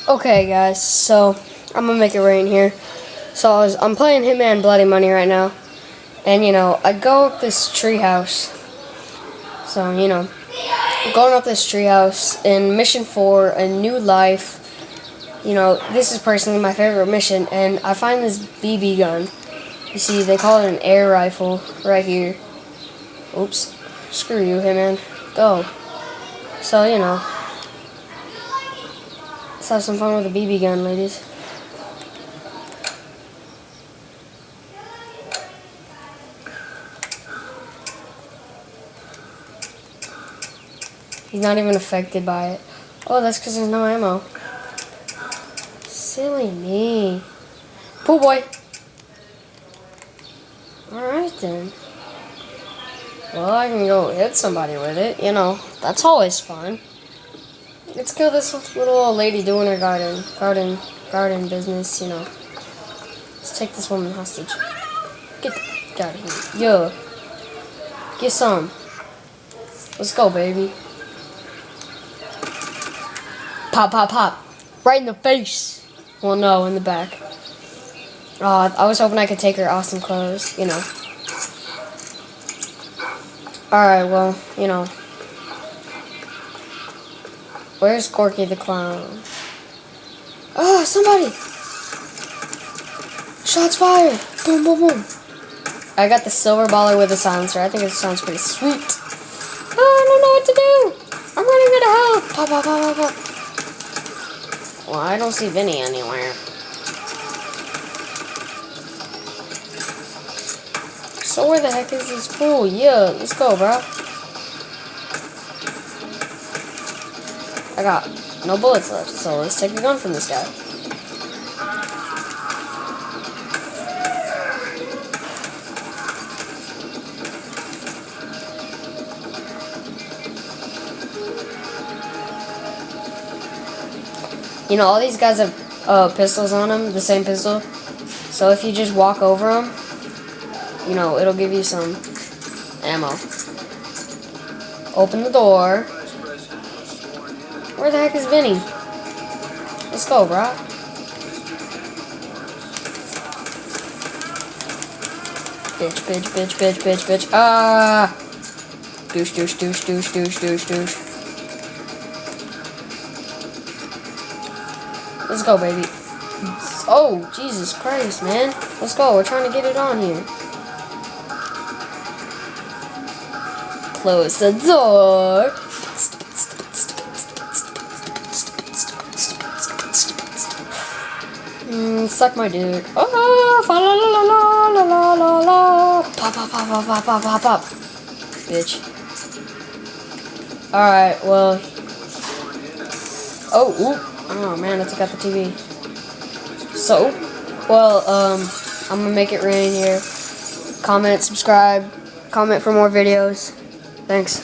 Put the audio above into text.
Okay, guys, so I'm gonna make it rain here. So I'm playing Hitman Bloody Money right now, and I go up this treehouse. So going up this treehouse in Mission 4, a new life. This is personally my favorite mission, and I find this BB gun. You see, they call it an air rifle right here. Oops, screw you, Hitman. Go. So let's have some fun with a BB gun, ladies. He's not even affected by it. Oh, that's because there's no ammo. Silly me. Pool boy. Alright then. Well, I can go hit somebody with it, That's always fun. Let's kill this little old lady doing her garden business, Let's take this woman hostage. Get out of here. Yo. Get some. Let's go, baby. Pop, pop, pop. Right in the face. Well, no, in the back. I was hoping I could take her awesome clothes, Alright, well, Where's Corky the Clown? Oh, somebody! Shots fired! Boom, boom, boom. I got the silver baller with a silencer. I think it sounds pretty sweet. Oh, I don't know what to do! I'm running out of health! Pop, pop, pop, pop, pop. Well, I don't see Vinny anywhere. So where the heck is this fool? Yeah, let's go, bro. I got no bullets left, so let's take a gun from this guy. All these guys have pistols on them, the same pistol. So if you just walk over them, it'll give you some ammo. Open the door. Where the heck is Vinny? Let's go, bro. Bitch, bitch, bitch, bitch, bitch, bitch. Ah! Douche, douche, douche, douche, douche, douche, douche. Let's go, baby. Oh, Jesus Christ, man. Let's go. We're trying to get it on here. Close the door. Suck my dick. Oh, fa la la la la la la la. Pop, pop, pop, pop, pop, pop, pop, pop. Bitch. Alright, well. Oh man, I took out the TV. So, well, I'm gonna make it rain here. Comment, subscribe, comment for more videos. Thanks.